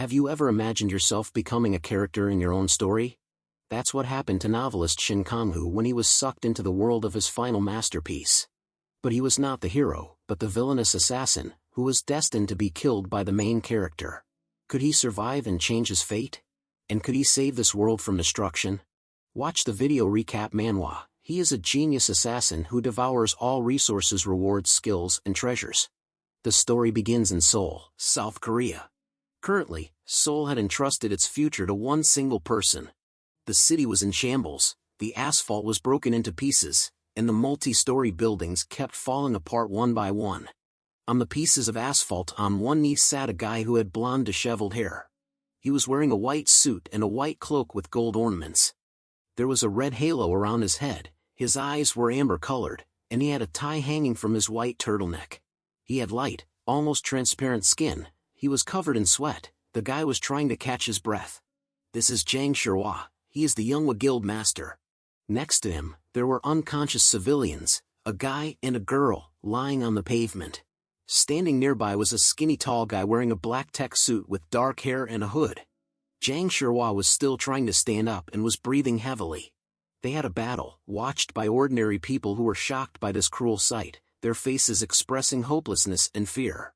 Have you ever imagined yourself becoming a character in your own story? That's what happened to novelist Shin Kang-ho when he was sucked into the world of his final masterpiece. But he was not the hero, but the villainous assassin, who was destined to be killed by the main character. Could he survive and change his fate? And could he save this world from destruction? Watch the video recap. Manhwa. He is a genius assassin who devours all resources, rewards, skills, and treasures. The story begins in Seoul, South Korea. Currently, Seoul had entrusted its future to one single person. The city was in shambles, the asphalt was broken into pieces, and the multi-story buildings kept falling apart one by one. On the pieces of asphalt on one knee sat a guy who had blonde disheveled hair. He was wearing a white suit and a white cloak with gold ornaments. There was a red halo around his head, his eyes were amber-colored, and he had a tie hanging from his white turtleneck. He had light, almost transparent skin, he was covered in sweat, the guy was trying to catch his breath. This is Jang Shirwa, he is the Youngwa Guild Master. Next to him, there were unconscious civilians, a guy and a girl, lying on the pavement. Standing nearby was a skinny tall guy wearing a black tech suit with dark hair and a hood. Jang Shirwa was still trying to stand up and was breathing heavily. They had a battle, watched by ordinary people who were shocked by this cruel sight, their faces expressing hopelessness and fear.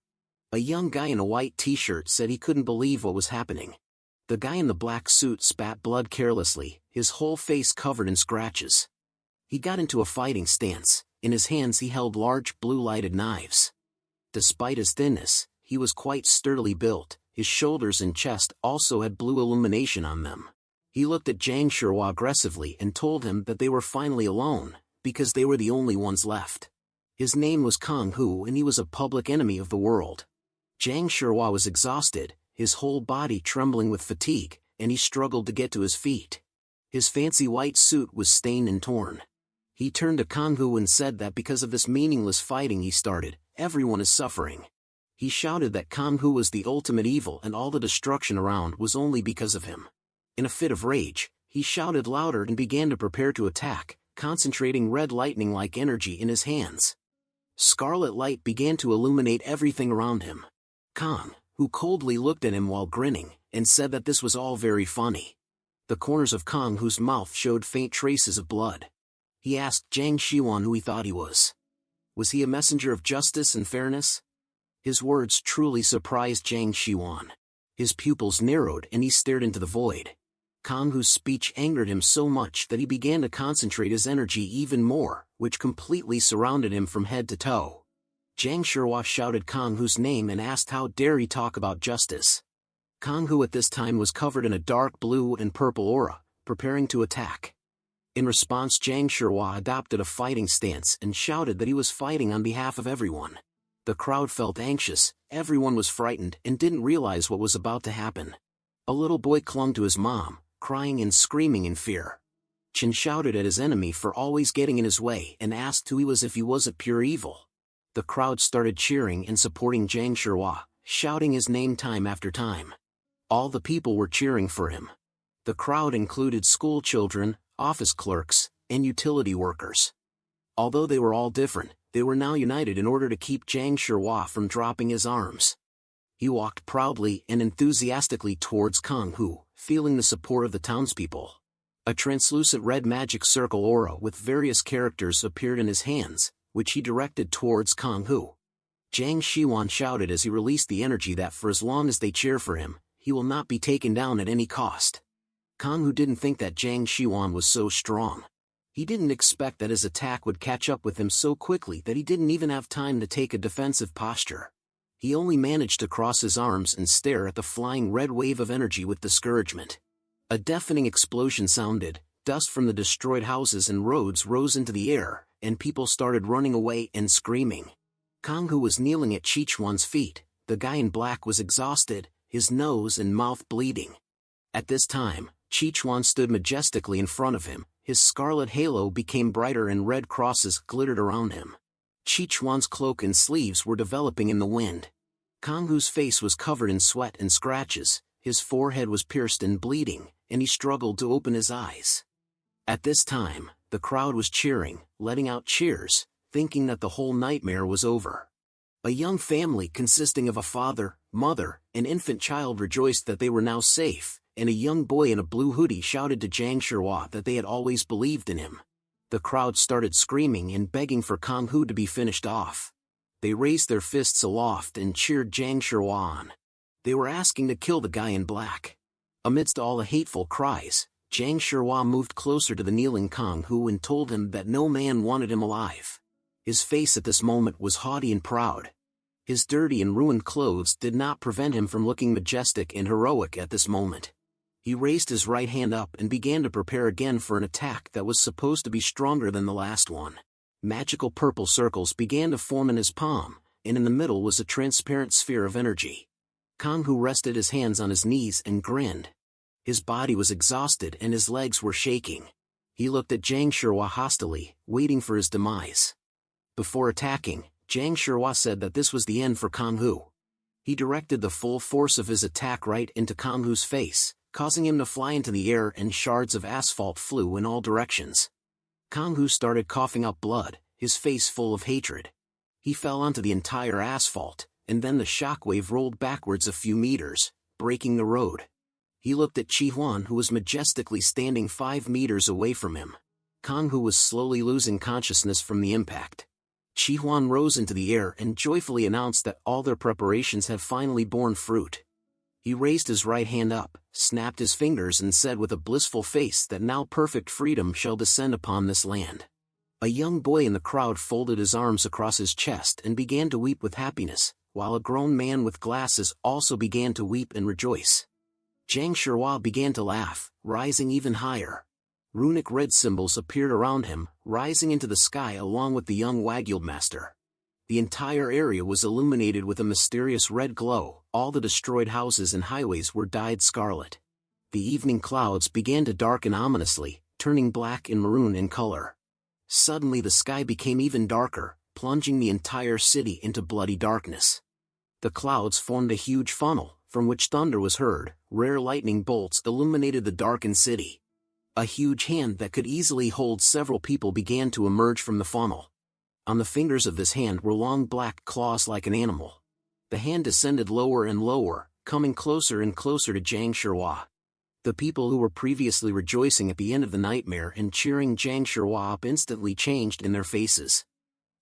A young guy in a white t-shirt said he couldn't believe what was happening. The guy in the black suit spat blood carelessly, his whole face covered in scratches. He got into a fighting stance, in his hands he held large blue-lighted knives. Despite his thinness, he was quite sturdily built, his shoulders and chest also had blue illumination on them. He looked at Jang Shirwa aggressively and told him that they were finally alone, because they were the only ones left. His name was Kang-ho and he was a public enemy of the world. Jang Shirwa was exhausted, his whole body trembling with fatigue, and he struggled to get to his feet. His fancy white suit was stained and torn. He turned to Kang-ho and said that because of this meaningless fighting he started, everyone is suffering. He shouted that Kang-ho was the ultimate evil and all the destruction around was only because of him. In a fit of rage, he shouted louder and began to prepare to attack, concentrating red lightning-like energy in his hands. Scarlet light began to illuminate everything around him. Kang, who coldly looked at him while grinning, and said that this was all very funny. The corners of Kang-ho's mouth showed faint traces of blood. He asked Jang Shiwan who he thought he was. Was he a messenger of justice and fairness? His words truly surprised Jang Shiwan. His pupils narrowed and he stared into the void. Kang-ho's speech angered him so much that he began to concentrate his energy even more, which completely surrounded him from head to toe. Jang Shirwa shouted Kang-ho's name and asked how dare he talk about justice. Kang-ho at this time was covered in a dark blue and purple aura, preparing to attack. In response, Jang Shirwa adopted a fighting stance and shouted that he was fighting on behalf of everyone. The crowd felt anxious, everyone was frightened and didn't realize what was about to happen. A little boy clung to his mom, crying and screaming in fear. Chin shouted at his enemy for always getting in his way and asked who he was if he wasn't pure evil. The crowd started cheering and supporting Jang Shirwa, shouting his name time after time. All the people were cheering for him. The crowd included school children, office clerks, and utility workers. Although they were all different, they were now united in order to keep Jang Shirwa from dropping his arms. He walked proudly and enthusiastically towards Kang-ho, feeling the support of the townspeople. A translucent red magic circle aura with various characters appeared in his hands, which he directed towards Kang-ho. Jang Shiwan shouted as he released the energy that for as long as they cheer for him, he will not be taken down at any cost. Kang-ho didn't think that Jang Shiwan was so strong. He didn't expect that his attack would catch up with him so quickly that he didn't even have time to take a defensive posture. He only managed to cross his arms and stare at the flying red wave of energy with discouragement. A deafening explosion sounded, dust from the destroyed houses and roads rose into the air, and people started running away and screaming. Kang-ho was kneeling at Chichuan's feet. The guy in black was exhausted, his nose and mouth bleeding. At this time, Chichuan stood majestically in front of him, his scarlet halo became brighter and red crosses glittered around him. Chichuan's cloak and sleeves were developing in the wind. Kang-ho's face was covered in sweat and scratches, his forehead was pierced and bleeding, and he struggled to open his eyes. At this time, the crowd was cheering, letting out cheers, thinking that the whole nightmare was over. A young family consisting of a father, mother, and infant child rejoiced that they were now safe, and a young boy in a blue hoodie shouted to Zhang Shihua that they had always believed in him. The crowd started screaming and begging for Kang Hu to be finished off. They raised their fists aloft and cheered Zhang Shihua on. They were asking to kill the guy in black. Amidst all the hateful cries, Zhang Shihua moved closer to the kneeling Kang Hu and told him that no man wanted him alive. His face at this moment was haughty and proud. His dirty and ruined clothes did not prevent him from looking majestic and heroic at this moment. He raised his right hand up and began to prepare again for an attack that was supposed to be stronger than the last one. Magical purple circles began to form in his palm, and in the middle was a transparent sphere of energy. Kang Hu rested his hands on his knees and grinned. His body was exhausted and his legs were shaking. He looked at Zhang Shihua hostilely, waiting for his demise. Before attacking, Zhang Shihua said that this was the end for Kang Hu. He directed the full force of his attack right into Kang Hu's face, causing him to fly into the air and shards of asphalt flew in all directions. Kang Hu started coughing up blood, his face full of hatred. He fell onto the entire asphalt, and then the shockwave rolled backwards a few meters, breaking the road. He looked at Chi Huan, who was majestically standing 5 meters away from him. Kang Hu was slowly losing consciousness from the impact. Chi Huan rose into the air and joyfully announced that all their preparations have finally borne fruit. He raised his right hand up, snapped his fingers and said with a blissful face that now perfect freedom shall descend upon this land. A young boy in the crowd folded his arms across his chest and began to weep with happiness, while a grown man with glasses also began to weep and rejoice. Zhang Shihua began to laugh, rising even higher. Runic red symbols appeared around him, rising into the sky along with the young Wagyu master. The entire area was illuminated with a mysterious red glow, all the destroyed houses and highways were dyed scarlet. The evening clouds began to darken ominously, turning black and maroon in color. Suddenly the sky became even darker, plunging the entire city into bloody darkness. The clouds formed a huge funnel, from which thunder was heard, rare lightning bolts illuminated the darkened city. A huge hand that could easily hold several people began to emerge from the funnel. On the fingers of this hand were long black claws like an animal. The hand descended lower and lower, coming closer and closer to Zhang Shihua. The people who were previously rejoicing at the end of the nightmare and cheering Zhang Shihua up instantly changed in their faces.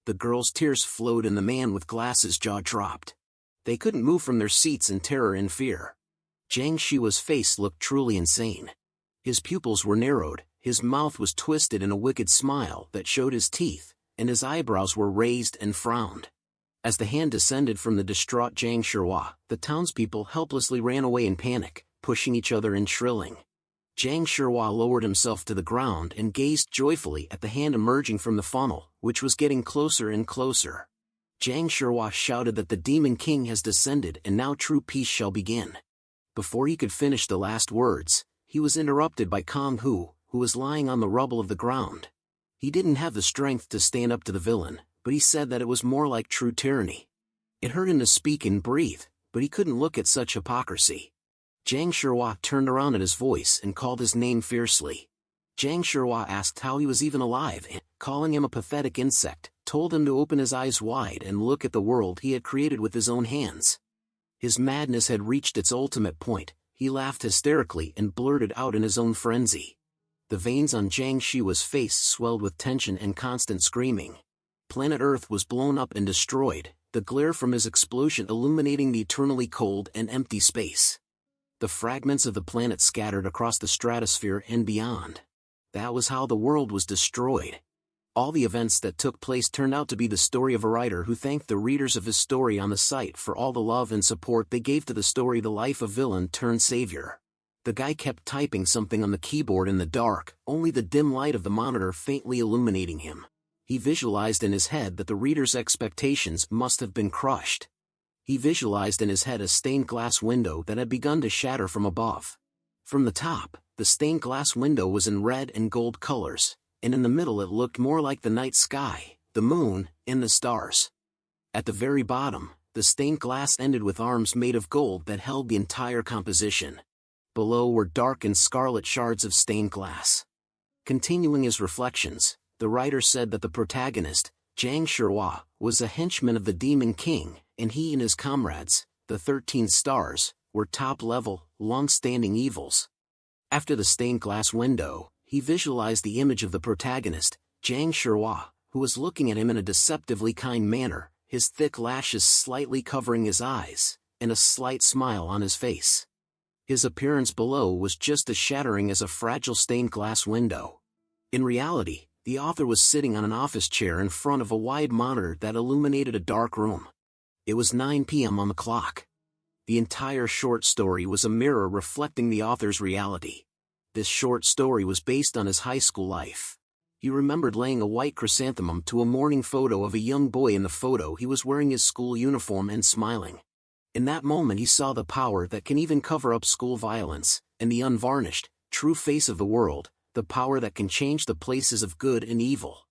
The girl's tears flowed and the man with glasses' jaw dropped. They couldn't move from their seats in terror and fear. Zhang Shihua's face looked truly insane. His pupils were narrowed, his mouth was twisted in a wicked smile that showed his teeth, and his eyebrows were raised and frowned. As the hand descended from the distraught Zhang Shihua, the townspeople helplessly ran away in panic, pushing each other and shrilling. Zhang Shihua lowered himself to the ground and gazed joyfully at the hand emerging from the funnel, which was getting closer and closer. Zhang Shihua shouted that the Demon King has descended and now true peace shall begin. Before he could finish the last words, he was interrupted by Kang Hu, who was lying on the rubble of the ground. He didn't have the strength to stand up to the villain, but he said that it was more like true tyranny. It hurt him to speak and breathe, but he couldn't look at such hypocrisy. Zhang Shihua turned around at his voice and called his name fiercely. Zhang Shihua asked how he was even alive and, calling him a pathetic insect, told him to open his eyes wide and look at the world he had created with his own hands. His madness had reached its ultimate point. He laughed hysterically and blurted out in his own frenzy. The veins on Zhang Shihua's face swelled with tension and constant screaming. Planet Earth was blown up and destroyed, the glare from his explosion illuminating the eternally cold and empty space. The fragments of the planet scattered across the stratosphere and beyond. That was how the world was destroyed. All the events that took place turned out to be the story of a writer who thanked the readers of his story on the site for all the love and support they gave to the story. The life of villain turned savior. The guy kept typing something on the keyboard in the dark, only the dim light of the monitor faintly illuminating him. He visualized in his head that the reader's expectations must have been crushed. He visualized in his head a stained glass window that had begun to shatter from above. From the top, the stained glass window was in red and gold colors, and in the middle it looked more like the night sky, the moon, and the stars. At the very bottom, the stained glass ended with arms made of gold that held the entire composition. Below were dark and scarlet shards of stained glass. Continuing his reflections, the writer said that the protagonist, Zhang Shihua, was a henchman of the Demon King, and he and his comrades, the 13 stars, were top-level, long-standing evils. After the stained glass window, he visualized the image of the protagonist, Jiang Shihua, who was looking at him in a deceptively kind manner, his thick lashes slightly covering his eyes, and a slight smile on his face. His appearance below was just as shattering as a fragile stained glass window. In reality, the author was sitting on an office chair in front of a wide monitor that illuminated a dark room. It was 9 p.m. on the clock. The entire short story was a mirror reflecting the author's reality. This short story was based on his high school life. He remembered laying a white chrysanthemum to a morning photo of a young boy. In the photo he was wearing his school uniform and smiling. In that moment he saw the power that can even cover up school violence, and the unvarnished, true face of the world, the power that can change the places of good and evil.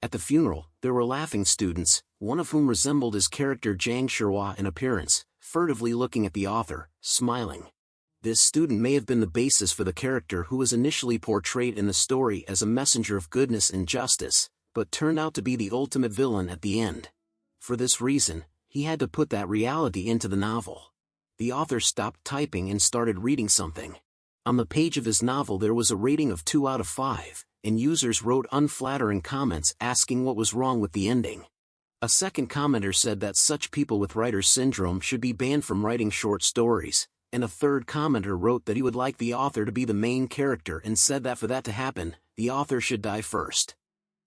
At the funeral, there were laughing students, one of whom resembled his character Jiang Shihua in appearance, furtively looking at the author, smiling. This student may have been the basis for the character who was initially portrayed in the story as a messenger of goodness and justice, but turned out to be the ultimate villain at the end. For this reason, he had to put that reality into the novel. The author stopped typing and started reading something. On the page of his novel there was a rating of 2 out of 5, and users wrote unflattering comments asking what was wrong with the ending. A second commenter said that such people with writer's syndrome should be banned from writing short stories, and a third commenter wrote that he would like the author to be the main character and said that for that to happen, the author should die first.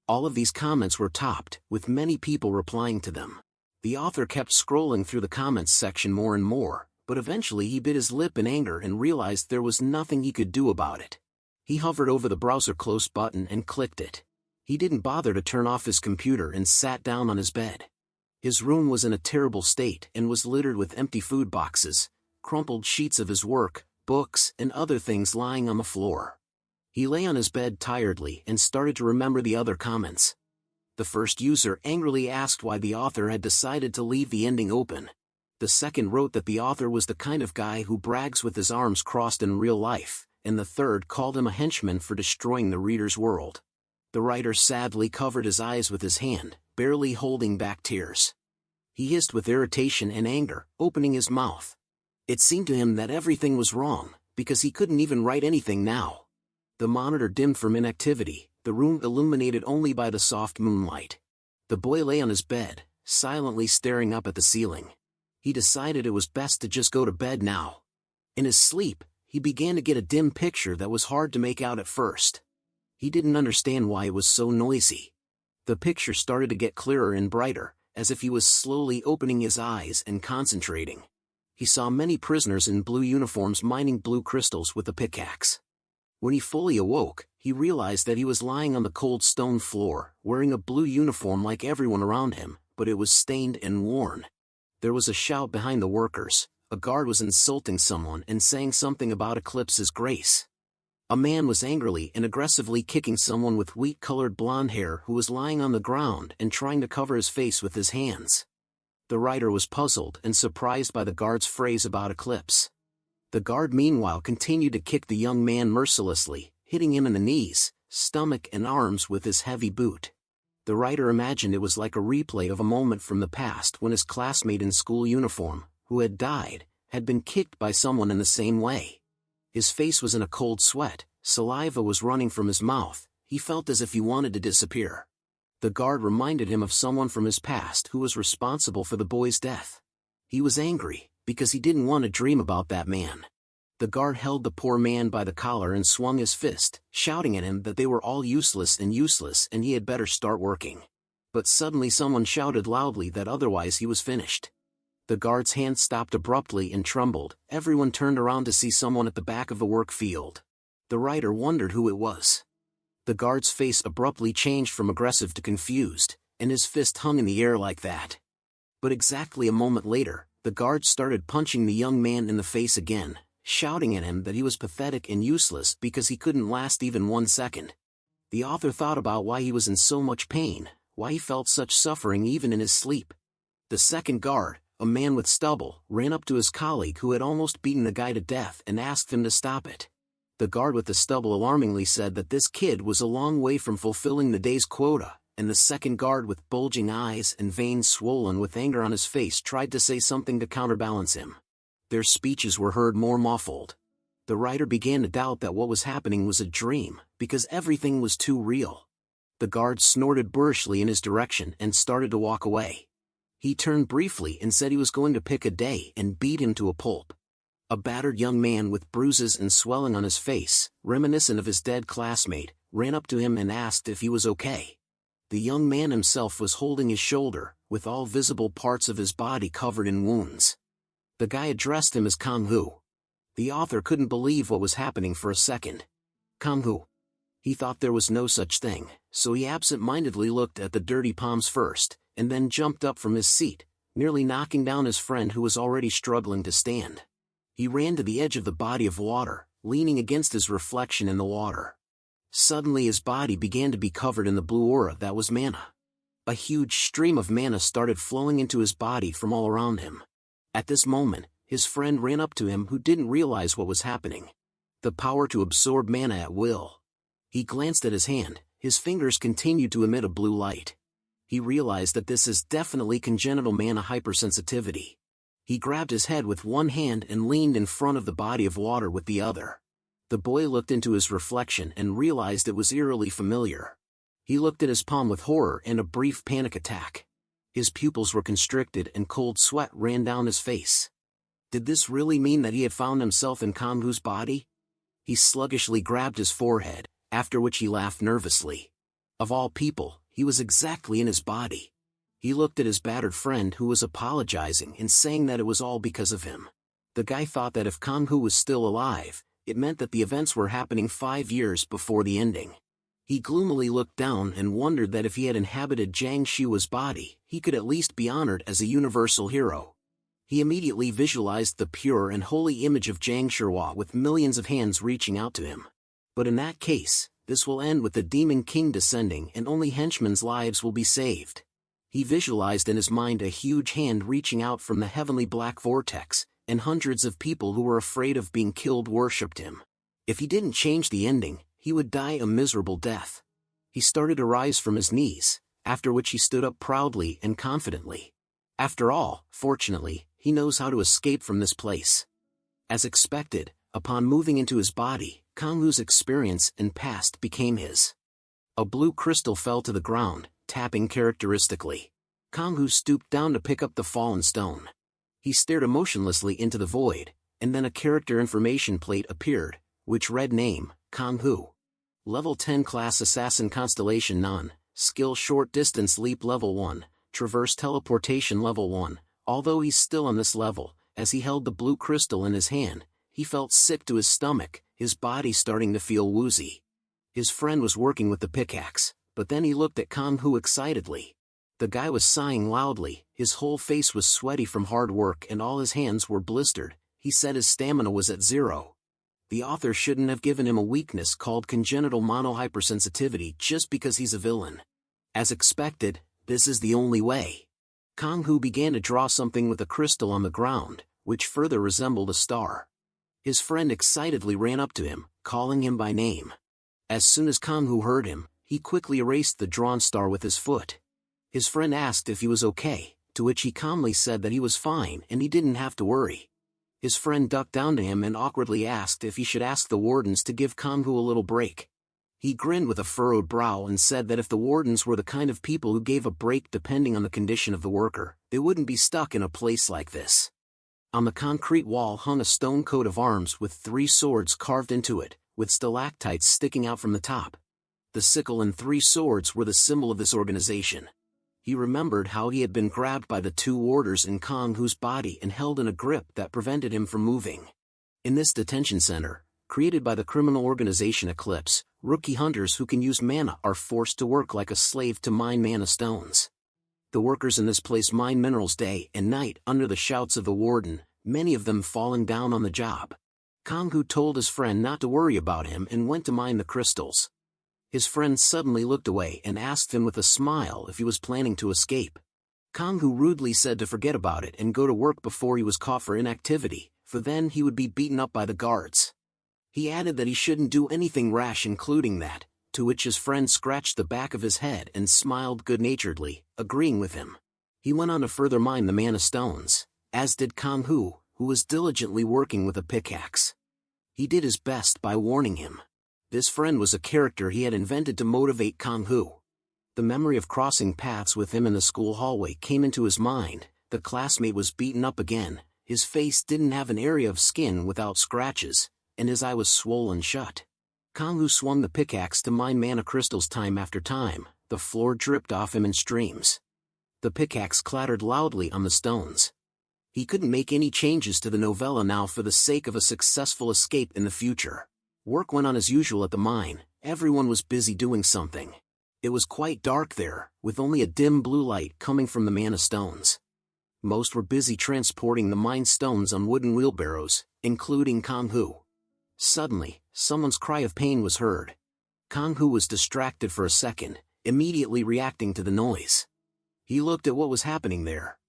All of these comments were topped, with many people replying to them. The author kept scrolling through the comments section more and more, but eventually he bit his lip in anger and realized there was nothing he could do about it. He hovered over the browser close button and clicked it. He didn't bother to turn off his computer and sat down on his bed. His room was in a terrible state and was littered with empty food boxes, crumpled sheets of his work, books, and other things lying on the floor. He lay on his bed tiredly and started to remember the other comments. The first user angrily asked why the author had decided to leave the ending open. The second wrote that the author was the kind of guy who brags with his arms crossed in real life, and the third called him a henchman for destroying the reader's world. The writer sadly covered his eyes with his hand, barely holding back tears. He hissed with irritation and anger, opening his mouth. It seemed to him that everything was wrong, because he couldn't even write anything now. The monitor dimmed from inactivity, the room illuminated only by the soft moonlight. The boy lay on his bed, silently staring up at the ceiling. He decided it was best to just go to bed now. In his sleep, he began to get a dim picture that was hard to make out at first. He didn't understand why it was so noisy. The picture started to get clearer and brighter, as if he was slowly opening his eyes and concentrating. He saw many prisoners in blue uniforms mining blue crystals with a pickaxe. When he fully awoke, he realized that he was lying on the cold stone floor, wearing a blue uniform like everyone around him, but it was stained and worn. There was a shout behind the workers. A guard was insulting someone and saying something about Eclipse's grace. A man was angrily and aggressively kicking someone with wheat-colored blonde hair who was lying on the ground and trying to cover his face with his hands. The writer was puzzled and surprised by the guard's phrase about Eclipse. The guard meanwhile continued to kick the young man mercilessly, hitting him in the knees, stomach and arms with his heavy boot. The writer imagined it was like a replay of a moment from the past when his classmate in school uniform, who had died, had been kicked by someone in the same way. His face was in a cold sweat, saliva was running from his mouth, he felt as if he wanted to disappear. The guard reminded him of someone from his past who was responsible for the boy's death. He was angry, because he didn't want to dream about that man. The guard held the poor man by the collar and swung his fist, shouting at him that they were all useless and he had better start working. But suddenly someone shouted loudly that otherwise he was finished. The guard's hand stopped abruptly and trembled. Everyone turned around to see someone at the back of the work field. The writer wondered who it was. The guard's face abruptly changed from aggressive to confused, and his fist hung in the air like that. But exactly a moment later, the guard started punching the young man in the face again, shouting at him that he was pathetic and useless because he couldn't last even 1 second. The author thought about why he was in so much pain, why he felt such suffering even in his sleep. The second guard, a man with stubble, ran up to his colleague who had almost beaten the guy to death and asked him to stop it. The guard with the stubble alarmingly said that this kid was a long way from fulfilling the day's quota, and the second guard with bulging eyes and veins swollen with anger on his face tried to say something to counterbalance him. Their speeches were heard more muffled. The writer began to doubt that what was happening was a dream, because everything was too real. The guard snorted boorishly in his direction and started to walk away. He turned briefly and said he was going to pick a day and beat him to a pulp. A battered young man with bruises and swelling on his face, reminiscent of his dead classmate, ran up to him and asked if he was okay. The young man himself was holding his shoulder, with all visible parts of his body covered in wounds. The guy addressed him as Kang-Hu. The author couldn't believe what was happening for a second. Kang-Hu. He thought there was no such thing, so he absent-mindedly looked at the dirty palms first, and then jumped up from his seat, nearly knocking down his friend who was already struggling to stand. He ran to the edge of the body of water, leaning against his reflection in the water. Suddenly his body began to be covered in the blue aura that was mana. A huge stream of mana started flowing into his body from all around him. At this moment, his friend ran up to him who didn't realize what was happening. The power to absorb mana at will. He glanced at his hand, his fingers continued to emit a blue light. He realized that this is definitely congenital mana hypersensitivity. He grabbed his head with one hand and leaned in front of the body of water with the other. The boy looked into his reflection and realized it was eerily familiar. He looked at his palm with horror and a brief panic attack. His pupils were constricted and cold sweat ran down his face. Did this really mean that he had found himself in Kang-Hu's body? He sluggishly grabbed his forehead, after which he laughed nervously. Of all people, he was exactly in his body. He looked at his battered friend who was apologizing and saying that it was all because of him. The guy thought that if Kang-Hu was still alive, it meant that the events were happening 5 years before the ending. He gloomily looked down and wondered that if he had inhabited Jiang Shua's body, he could at least be honored as a universal hero. He immediately visualized the pure and holy image of Jiang Shua with millions of hands reaching out to him. But in that case, this will end with the Demon King descending and only henchmen's lives will be saved. He visualized in his mind a huge hand reaching out from the heavenly black vortex, and hundreds of people who were afraid of being killed worshipped him. If he didn't change the ending, he would die a miserable death. He started to rise from his knees, after which he stood up proudly and confidently. After all, fortunately, he knows how to escape from this place. As expected, upon moving into his body, Kang-Hu's experience and past became his. A blue crystal fell to the ground, tapping characteristically. Kang-Hu stooped down to pick up the fallen stone. He stared emotionlessly into the void, and then a character information plate appeared, which read name, Kang-Hu. Level 10 Class Assassin Constellation None, Skill Short Distance Leap Level 1, Traverse Teleportation Level 1. Although he's still on this level, as he held the blue crystal in his hand, he felt sick to his stomach, his body starting to feel woozy. His friend was working with the pickaxe, but then he looked at Kang-Hu excitedly. The guy was sighing loudly, his whole face was sweaty from hard work and all his hands were blistered. He said his stamina was at 0. The author shouldn't have given him a weakness called congenital monohypersensitivity just because he's a villain. As expected, this is the only way. Kang-Hu began to draw something with a crystal on the ground, which further resembled a star. His friend excitedly ran up to him, calling him by name. As soon as Kang-Hu heard him, he quickly erased the drawn star with his foot. His friend asked if he was okay, to which he calmly said that he was fine and he didn't have to worry. His friend ducked down to him and awkwardly asked if he should ask the wardens to give Kang-Hu a little break. He grinned with a furrowed brow and said that if the wardens were the kind of people who gave a break depending on the condition of the worker, they wouldn't be stuck in a place like this. On the concrete wall hung a stone coat of arms with 3 swords carved into it, with stalactites sticking out from the top. The sickle and 3 swords were the symbol of this organization. He remembered how he had been grabbed by the 2 warders in Kang-Hu's body and held in a grip that prevented him from moving. In this detention center, created by the criminal organization Eclipse, rookie hunters who can use mana are forced to work like a slave to mine mana stones. The workers in this place mine minerals day and night under the shouts of the warden, many of them falling down on the job. Kang-Hu told his friend not to worry about him and went to mine the crystals. His friend suddenly looked away and asked him with a smile if he was planning to escape. Kang-Hu rudely said to forget about it and go to work before he was caught for inactivity, for then he would be beaten up by the guards. He added that he shouldn't do anything rash, including that, to which his friend scratched the back of his head and smiled good-naturedly, agreeing with him. He went on to further mine the Man of Stones, as did Kang-Hu, who was diligently working with a pickaxe. He did his best by warning him. This friend was a character he had invented to motivate Kang-Hu. The memory of crossing paths with him in the school hallway came into his mind. The classmate was beaten up again, his face didn't have an area of skin without scratches, and his eye was swollen shut. Kang-Hu swung the pickaxe to mine mana crystals time after time. The floor dripped off him in streams. The pickaxe clattered loudly on the stones. He couldn't make any changes to the novella now for the sake of a successful escape in the future. Work went on as usual at the mine. Everyone was busy doing something. It was quite dark there, with only a dim blue light coming from the mana stones. Most were busy transporting the mine stones on wooden wheelbarrows, including Kang-Hu. Suddenly, someone's cry of pain was heard. Kang-Hu was distracted for a second, immediately reacting to the noise. He looked at what was happening there.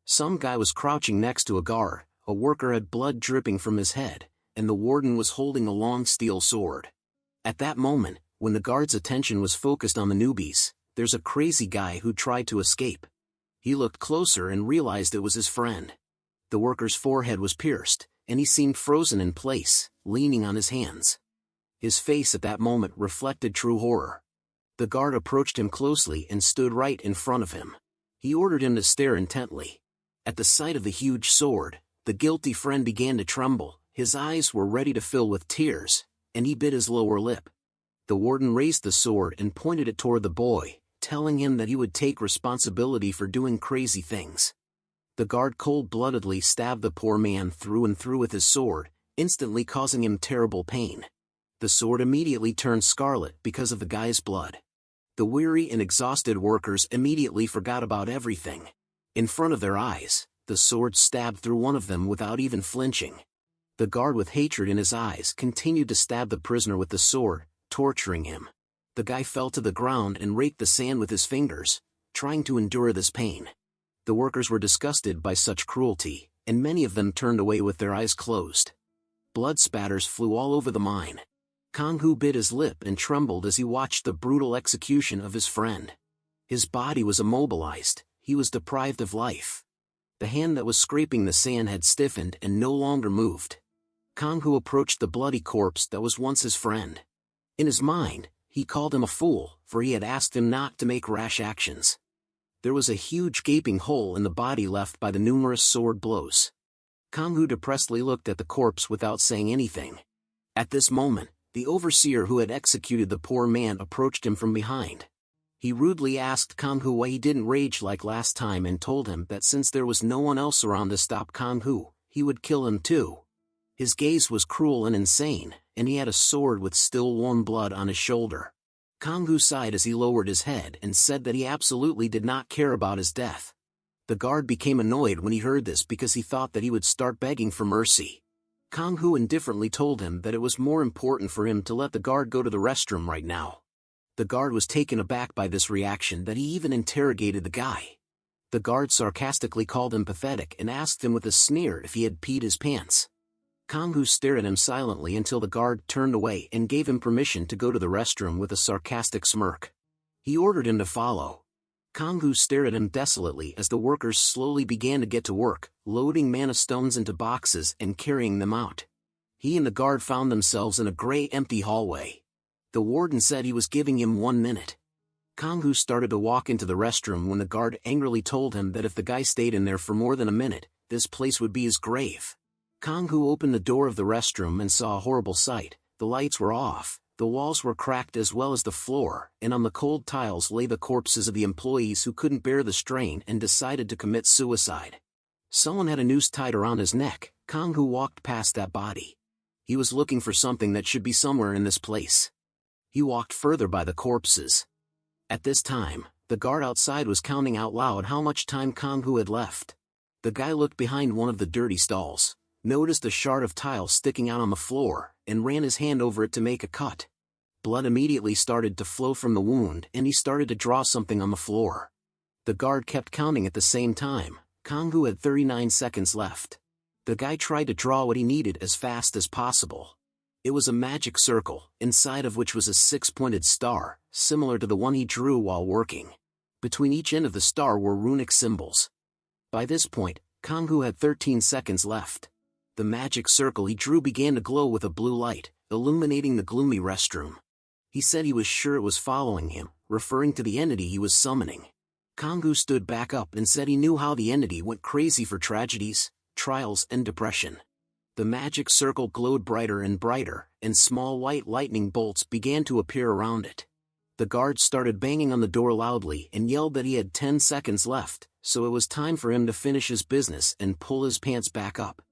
Some guy was crouching next to a guard, a worker had blood dripping from his head, and the warden was holding a long steel sword. At that moment, when the guard's attention was focused on the newbies, there's a crazy guy who tried to escape. He looked closer and realized it was his friend. The worker's forehead was pierced, and he seemed frozen in place, leaning on his hands. His face at that moment reflected true horror. The guard approached him closely and stood right in front of him. He ordered him to stare intently. At the sight of the huge sword, the guilty friend began to tremble, his eyes were ready to fill with tears, and he bit his lower lip. The warden raised the sword and pointed it toward the boy, telling him that he would take responsibility for doing crazy things. The guard cold-bloodedly stabbed the poor man through and through with his sword, instantly causing him terrible pain. The sword immediately turned scarlet because of the guy's blood. The weary and exhausted workers immediately forgot about everything. In front of their eyes, the sword stabbed through one of them without even flinching. The guard with hatred in his eyes continued to stab the prisoner with the sword, torturing him. The guy fell to the ground and raked the sand with his fingers, trying to endure this pain. The workers were disgusted by such cruelty, and many of them turned away with their eyes closed. Blood spatters flew all over the mine. Kang-Hu bit his lip and trembled as he watched the brutal execution of his friend. His body was immobilized, he was deprived of life. The hand that was scraping the sand had stiffened and no longer moved. Kang-Hu approached the bloody corpse that was once his friend. In his mind, he called him a fool, for he had asked him not to make rash actions. There was a huge gaping hole in the body left by the numerous sword blows. Kang-Hu depressedly looked at the corpse without saying anything. At this moment, the overseer who had executed the poor man approached him from behind. He rudely asked Kang-Hu why he didn't rage like last time and told him that since there was no one else around to stop Kang-Hu, he would kill him too. His gaze was cruel and insane, and he had a sword with still warm blood on his shoulder. Kang-Hu sighed as he lowered his head and said that he absolutely did not care about his death. The guard became annoyed when he heard this because he thought that he would start begging for mercy. Kang-Hu indifferently told him that it was more important for him to let the guard go to the restroom right now. The guard was taken aback by this reaction that he even interrogated the guy. The guard sarcastically called him pathetic and asked him with a sneer if he had peed his pants. Kang-Hu stared at him silently until the guard turned away and gave him permission to go to the restroom with a sarcastic smirk. He ordered him to follow. Kang-Hu stared at him desolately as the workers slowly began to get to work, loading mana stones into boxes and carrying them out. He and the guard found themselves in a gray empty hallway. The warden said he was giving him 1 minute. Kang-Hu started to walk into the restroom when the guard angrily told him that if the guy stayed in there for more than a minute, this place would be his grave. Kang-Hu opened the door of the restroom and saw a horrible sight. The lights were off, the walls were cracked as well as the floor, and on the cold tiles lay the corpses of the employees who couldn't bear the strain and decided to commit suicide. Someone had a noose tied around his neck. Kang-Hu walked past that body. He was looking for something that should be somewhere in this place. He walked further by the corpses. At this time, the guard outside was counting out loud how much time Kang-Hu had left. The guy looked behind one of the dirty stalls, noticed a shard of tile sticking out on the floor, and ran his hand over it to make a cut. Blood immediately started to flow from the wound and he started to draw something on the floor. The guard kept counting at the same time. Kang-Hu had 39 seconds left. The guy tried to draw what he needed as fast as possible. It was a magic circle, inside of which was a six-pointed star, similar to the one he drew while working. Between each end of the star were runic symbols. By this point, Kang-Hu had 13 seconds left. The magic circle he drew began to glow with a blue light, illuminating the gloomy restroom. He said he was sure it was following him, referring to the entity he was summoning. Kang-Hu stood back up and said he knew how the entity went crazy for tragedies, trials and depression. The magic circle glowed brighter and brighter, and small white lightning bolts began to appear around it. The guard started banging on the door loudly and yelled that he had 10 seconds left, so it was time for him to finish his business and pull his pants back up.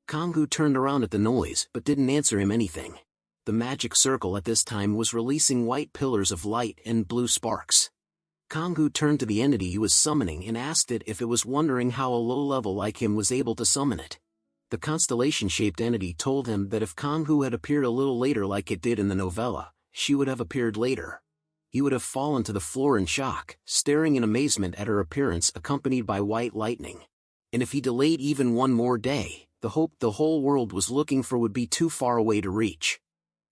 Kang-Hu turned around at the noise but didn't answer him anything. The magic circle at this time was releasing white pillars of light and blue sparks. Kang-Hu turned to the entity he was summoning and asked it if it was wondering how a low-level like him was able to summon it. The constellation-shaped entity told him that if Kang-Hu had appeared a little later like it did in the novella, she would have appeared later. He would have fallen to the floor in shock, staring in amazement at her appearance accompanied by white lightning. And if he delayed even one more day, the hope the whole world was looking for would be too far away to reach.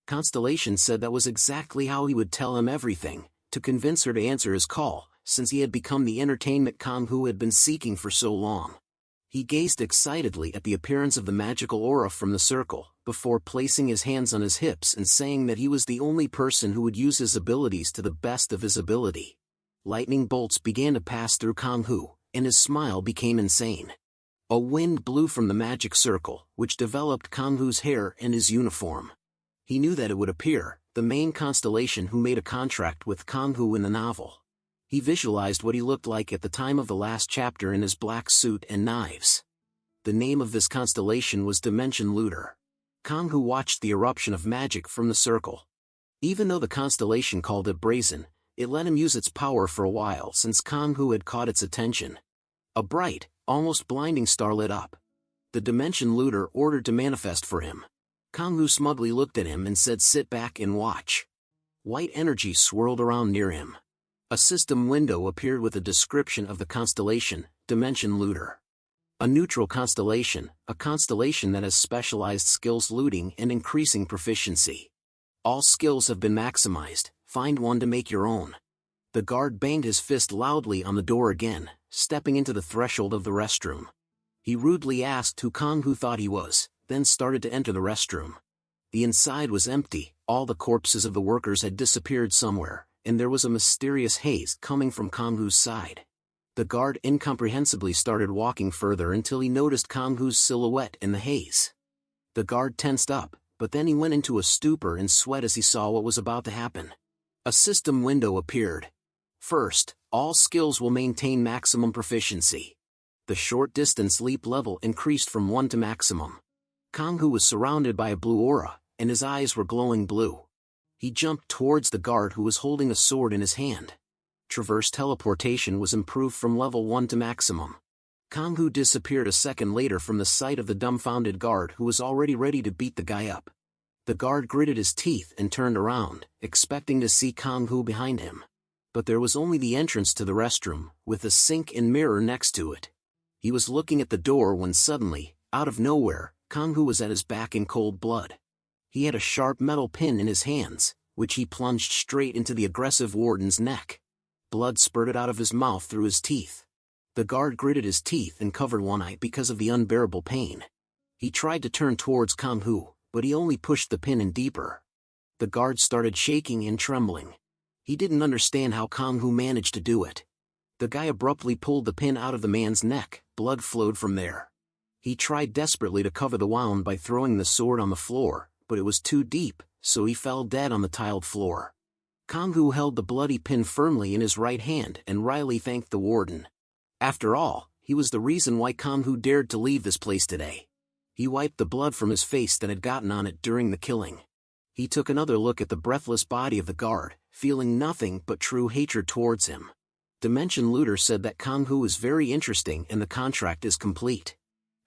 Constellation said that was exactly how he would tell him everything, to convince her to answer his call, since he had become the entertainment Kang-Hu had been seeking for so long. He gazed excitedly at the appearance of the magical aura from the circle, before placing his hands on his hips and saying that he was the only person who would use his abilities to the best of his ability. Lightning bolts began to pass through Kang-Hu, and his smile became insane. A wind blew from the magic circle, which developed Kang-Hu's hair and his uniform. He knew that it would appear, the main constellation who made a contract with Kang-Hu in the novel. He visualized what he looked like at the time of the last chapter in his black suit and knives. The name of this constellation was Dimension Looter. Kang-Hu watched the eruption of magic from the circle. Even though the constellation called it brazen, it let him use its power for a while since Kang-Hu had caught its attention. A bright, almost blinding star lit up. The Dimension Looter ordered to manifest for him. Kang-Hu smugly looked at him and said, "Sit back and watch." White energy swirled around near him. A system window appeared with a description of the constellation, Dimension Looter. A neutral constellation, a constellation that has specialized skills looting and increasing proficiency. All skills have been maximized, find one to make your own. The guard banged his fist loudly on the door again, stepping into the threshold of the restroom. He rudely asked who Kang-Hu thought he was, then started to enter the restroom. The inside was empty, all the corpses of the workers had disappeared somewhere, and there was a mysterious haze coming from Kang-Hu's side. The guard incomprehensibly started walking further until he noticed Kang-Hu's silhouette in the haze. The guard tensed up, but then he went into a stupor and sweat as he saw what was about to happen. A system window appeared. First, all skills will maintain maximum proficiency. The short distance leap level increased from 1 to maximum. Kang-Hu was surrounded by a blue aura, and his eyes were glowing blue. He jumped towards the guard who was holding a sword in his hand. Traverse teleportation was improved from level 1 to maximum. Kang-Hu disappeared a second later from the sight of the dumbfounded guard who was already ready to beat the guy up. The guard gritted his teeth and turned around, expecting to see Kang-Hu behind him. But there was only the entrance to the restroom, with a sink and mirror next to it. He was looking at the door when suddenly, out of nowhere, Kang-Hu was at his back in cold blood. He had a sharp metal pin in his hands, which he plunged straight into the aggressive warden's neck. Blood spurted out of his mouth through his teeth. The guard gritted his teeth and covered one eye because of the unbearable pain. He tried to turn towards Kang-Hu, but he only pushed the pin in deeper. The guard started shaking and trembling. He didn't understand how Kang-Hu managed to do it. The guy abruptly pulled the pin out of the man's neck, blood flowed from there. He tried desperately to cover the wound by throwing the sword on the floor, but it was too deep, so he fell dead on the tiled floor. Kang-Hu held the bloody pin firmly in his right hand and wryly thanked the warden. After all, he was the reason why Kang-Hu dared to leave this place today. He wiped the blood from his face that had gotten on it during the killing. He took another look at the breathless body of the guard, feeling nothing but true hatred towards him. Dimension Looter said that Kang-Hu is very interesting and the contract is complete.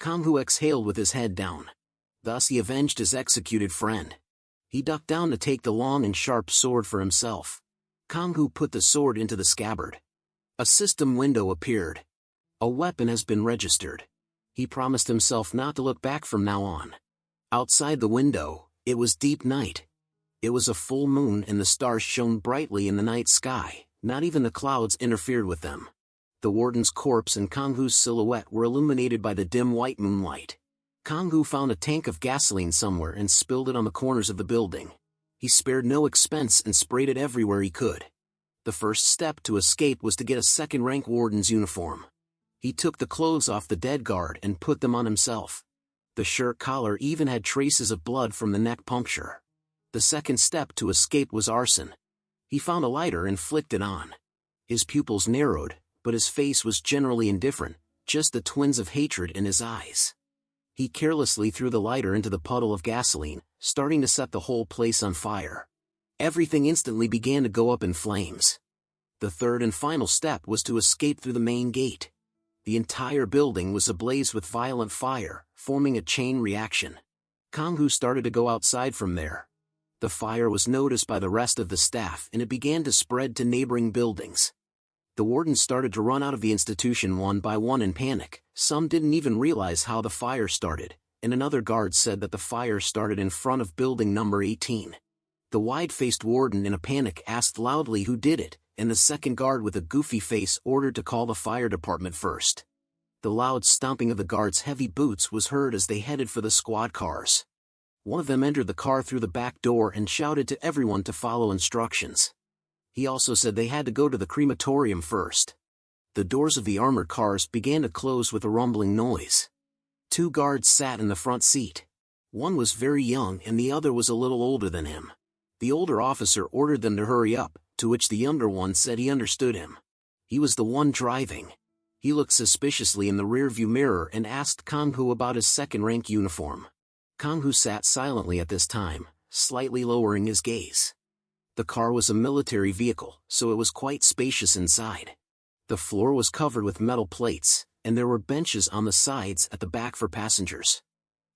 Kang-Hu exhaled with his head down. Thus he avenged his executed friend. He ducked down to take the long and sharp sword for himself. Kang-Hu put the sword into the scabbard. A system window appeared. A weapon has been registered. He promised himself not to look back from now on. Outside the window, It was deep night. It was a full moon and the stars shone brightly in the night sky, not even the clouds interfered with them. The warden's corpse and Kang-hoo's silhouette were illuminated by the dim white moonlight. Kang-hoo found a tank of gasoline somewhere and spilled it on the corners of the building. He spared no expense and sprayed it everywhere he could. The first step to escape was to get a second-rank warden's uniform. He took the clothes off the dead guard and put them on himself. The shirt collar even had traces of blood from the neck puncture. The second step to escape was arson. He found a lighter and flicked it on. His pupils narrowed, but his face was generally indifferent, just the twins of hatred in his eyes. He carelessly threw the lighter into the puddle of gasoline, starting to set the whole place on fire. Everything instantly began to go up in flames. The third and final step was to escape through the main gate. The entire building was ablaze with violent fire, forming a chain reaction. Kang-hoo started to go outside from there. The fire was noticed by the rest of the staff and it began to spread to neighboring buildings. The wardens started to run out of the institution one by one in panic. Some didn't even realize how the fire started, and another guard said that the fire started in front of building number 18. The wide-faced warden in a panic asked loudly who did it, and the second guard with a goofy face ordered to call the fire department first. The loud stomping of the guards' heavy boots was heard as they headed for the squad cars. One of them entered the car through the back door and shouted to everyone to follow instructions. He also said they had to go to the crematorium first. The doors of the armored cars began to close with a rumbling noise. Two guards sat in the front seat. One was very young and the other was a little older than him. The older officer ordered them to hurry up, to which the younger one said he understood him. He was the one driving. He looked suspiciously in the rearview mirror and asked Kang-hoo about his second-rank uniform. Kang-hoo sat silently at this time, slightly lowering his gaze. The car was a military vehicle, so it was quite spacious inside. The floor was covered with metal plates, and there were benches on the sides at the back for passengers.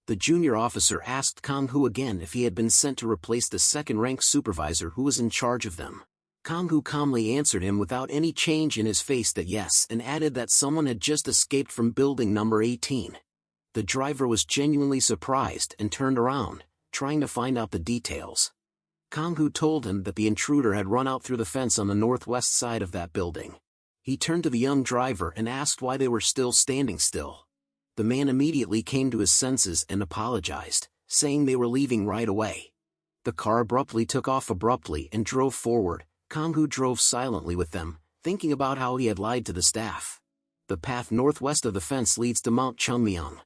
The junior officer asked Kang-hoo again if he had been sent to replace the second-rank supervisor who was in charge of them. Kang-hoo calmly answered him without any change in his face that yes, and added that someone had just escaped from building number 18. The driver was genuinely surprised and turned around, trying to find out the details. Kang-hoo told him that the intruder had run out through the fence on the northwest side of that building. He turned to the young driver and asked why they were still standing still. The man immediately came to his senses and apologized, saying they were leaving right away. The car abruptly took off and drove forward. Kang-hoo drove silently with them, thinking about how he had lied to the staff. The path northwest of the fence leads to Mount Chungmyeong.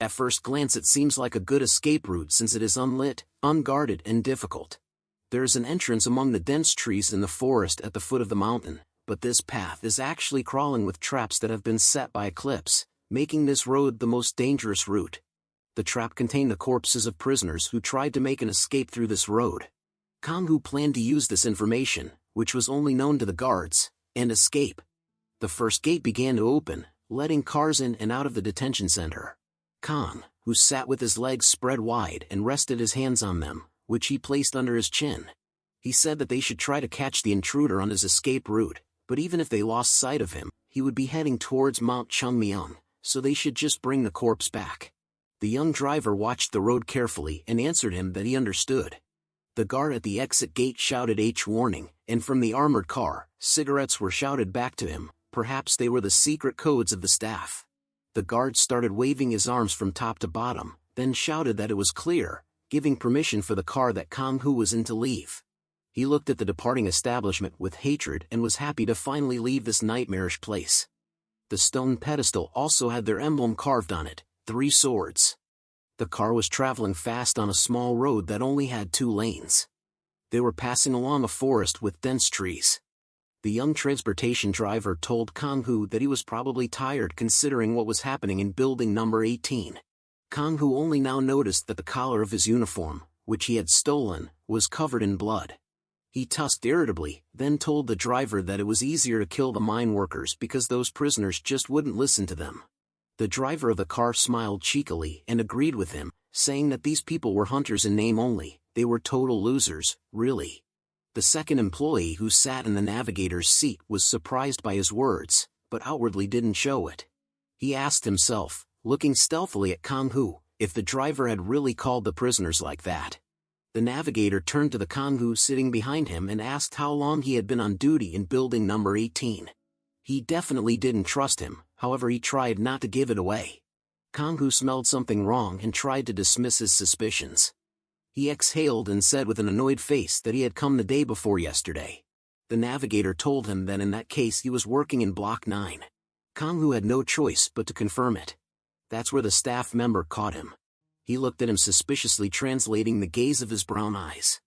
At first glance it seems like a good escape route since it is unlit, unguarded and difficult. There is an entrance among the dense trees in the forest at the foot of the mountain, but this path is actually crawling with traps that have been set by Eclipse, making this road the most dangerous route. The trap contained the corpses of prisoners who tried to make an escape through this road. Kang-hoo planned to use this information, which was only known to the guards, and escape. The first gate began to open, letting cars in and out of the detention center. Kang, who sat with his legs spread wide and rested his hands on them, which he placed under his chin. He said that they should try to catch the intruder on his escape route, but even if they lost sight of him, he would be heading towards Mount Chungmyeong, so they should just bring the corpse back. The young driver watched the road carefully and answered him that he understood. The guard at the exit gate shouted H warning, and from the armored car, cigarettes were shouted back to him. Perhaps they were the secret codes of the staff. The guard started waving his arms from top to bottom, then shouted that it was clear, giving permission for the car that Kang-hoo was in to leave. He looked at the departing establishment with hatred and was happy to finally leave this nightmarish place. The stone pedestal also had their emblem carved on it, 3 swords. The car was traveling fast on a small road that only had 2 lanes. They were passing along a forest with dense trees. The young transportation driver told Kang-hoo that he was probably tired considering what was happening in building number 18. Kang-hoo only now noticed that the collar of his uniform, which he had stolen, was covered in blood. He tusked irritably, then told the driver that it was easier to kill the mine workers because those prisoners just wouldn't listen to them. The driver of the car smiled cheekily and agreed with him, saying that these people were hunters in name only. They were total losers, really. The second employee who sat in the navigator's seat was surprised by his words, but outwardly didn't show it. He asked himself, looking stealthily at Kang-hoo, if the driver had really called the prisoners like that. The navigator turned to the Kanghu sitting behind him and asked how long he had been on duty in building number 18. He definitely didn't trust him, however he tried not to give it away. Kanghu smelled something wrong and tried to dismiss his suspicions. He exhaled and said with an annoyed face that he had come the day before yesterday. The navigator told him that in that case he was working in Block 9. Kanghu had no choice but to confirm it. That's where the staff member caught him. He looked at him suspiciously, translating the gaze of his brown eyes.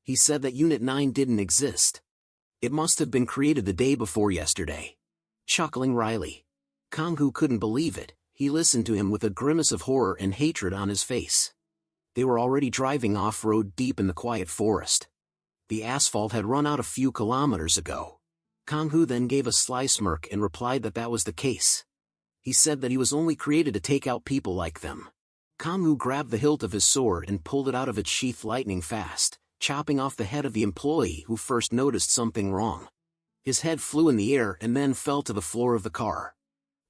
He said that Unit 9 didn't exist. It must have been created the day before yesterday. Chuckling wryly, Kanghu couldn't believe it. He listened to him with a grimace of horror and hatred on his face. They were already driving off-road deep in the quiet forest. The asphalt had run out a few kilometers ago. Kanghu then gave a sly smirk and replied that that was the case. He said that he was only created to take out people like them. Kanghu grabbed the hilt of his sword and pulled it out of its sheath lightning fast, chopping off the head of the employee who first noticed something wrong. His head flew in the air and then fell to the floor of the car.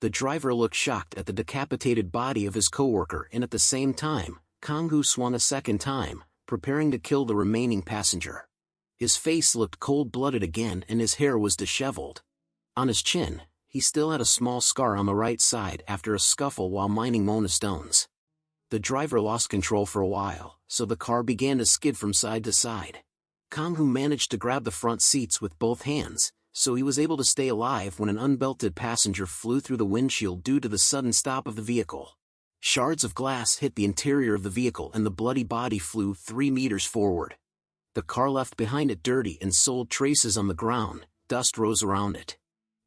The driver looked shocked at the decapitated body of his coworker, and at the same time, Kanghu swung a second time, preparing to kill the remaining passenger. His face looked cold-blooded again and his hair was disheveled. On his chin, he still had a small scar on the right side after a scuffle while mining Mona stones. The driver lost control for a while, so the car began to skid from side to side. Kanghu managed to grab the front seats with both hands, so he was able to stay alive when an unbelted passenger flew through the windshield due to the sudden stop of the vehicle. Shards of glass hit the interior of the vehicle and the bloody body flew 3 meters forward. The car left behind it dirty and soiled traces on the ground. Dust rose around it.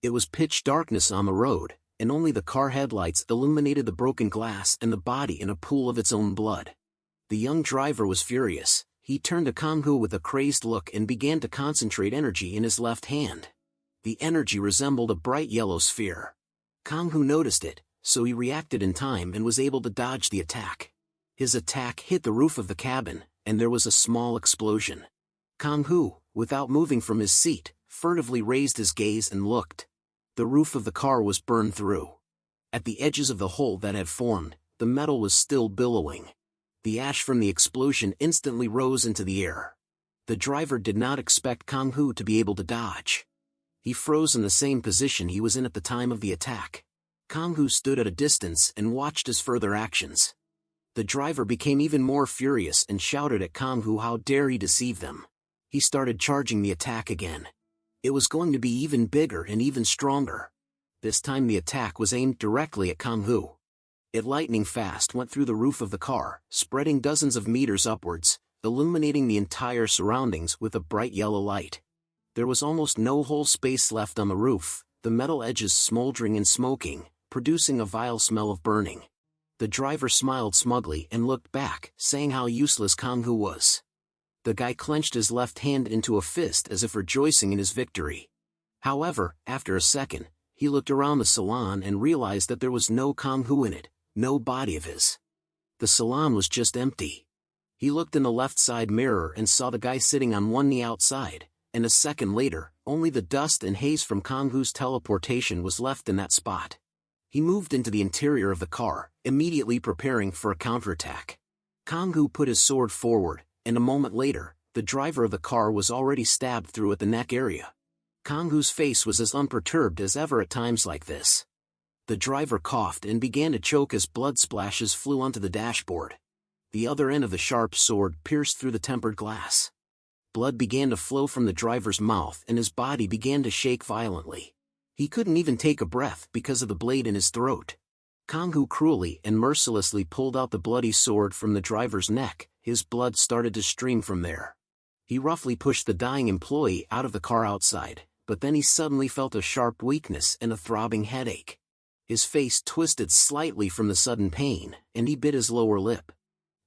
It was pitch darkness on the road, and only the car headlights illuminated the broken glass and the body in a pool of its own blood. The young driver was furious. He turned to Kanghu with a crazed look and began to concentrate energy in his left hand. The energy resembled a bright yellow sphere. Kanghu noticed it, so he reacted in time and was able to dodge the attack. His attack hit the roof of the cabin, and there was a small explosion. Kanghu, without moving from his seat, furtively raised his gaze and looked. The roof of the car was burned through. At the edges of the hole that had formed, the metal was still billowing. The ash from the explosion instantly rose into the air. The driver did not expect Kanghu to be able to dodge. He froze in the same position he was in at the time of the attack. Kanghu stood at a distance and watched his further actions. The driver became even more furious and shouted at Kanghu how dare he deceive them. He started charging the attack again. It was going to be even bigger and even stronger. This time the attack was aimed directly at Kanghu. It lightning fast went through the roof of the car, spreading dozens of meters upwards, illuminating the entire surroundings with a bright yellow light. There was almost no whole space left on the roof, the metal edges smoldering and smoking, producing a vile smell of burning. The driver smiled smugly and looked back, saying how useless Kanghu was. The guy clenched his left hand into a fist as if rejoicing in his victory. However, after a second, he looked around the salon and realized that there was no Kanghu in it, no body of his. The salon was just empty. He looked in the left side mirror and saw the guy sitting on one knee outside, and a second later, only the dust and haze from Kanghu's teleportation was left in that spot. He moved into the interior of the car, immediately preparing for a counterattack. Kanghu put his sword forward, and a moment later, the driver of the car was already stabbed through at the neck area. Kanghu's face was as unperturbed as ever at times like this. The driver coughed and began to choke as blood splashes flew onto the dashboard. The other end of the sharp sword pierced through the tempered glass. Blood began to flow from the driver's mouth and his body began to shake violently. He couldn't even take a breath because of the blade in his throat. Kanghu cruelly and mercilessly pulled out the bloody sword from the driver's neck. His blood started to stream from there. He roughly pushed the dying employee out of the car outside, but then he suddenly felt a sharp weakness and a throbbing headache. His face twisted slightly from the sudden pain, and he bit his lower lip.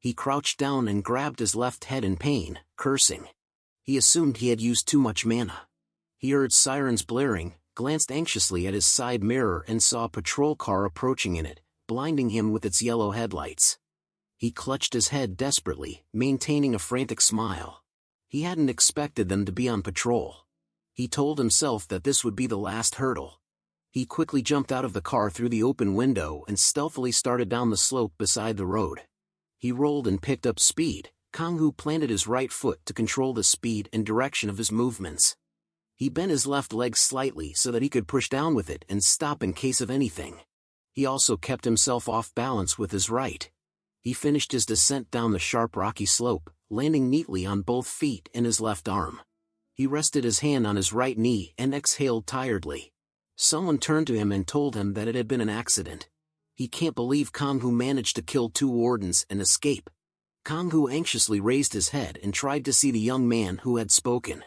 He crouched down and grabbed his left head in pain, cursing. He assumed he had used too much mana. He heard sirens blaring, glanced anxiously at his side mirror and saw a patrol car approaching in it, blinding him with its yellow headlights. He clutched his head desperately, maintaining a frantic smile. He hadn't expected them to be on patrol. He told himself that this would be the last hurdle. He quickly jumped out of the car through the open window and stealthily started down the slope beside the road. He rolled and picked up speed, Kang-Hu planted his right foot to control the speed and direction of his movements. He bent his left leg slightly so that he could push down with it and stop in case of anything. He also kept himself off balance with his right. He finished his descent down the sharp rocky slope, landing neatly on both feet and his left arm. He rested his hand on his right knee and exhaled tiredly. Someone turned to him and told him that it had been an accident. He can't believe Kang-Hu managed to kill 2 wardens and escape. Kang-Hu anxiously raised his head and tried to see the young man who had spoken.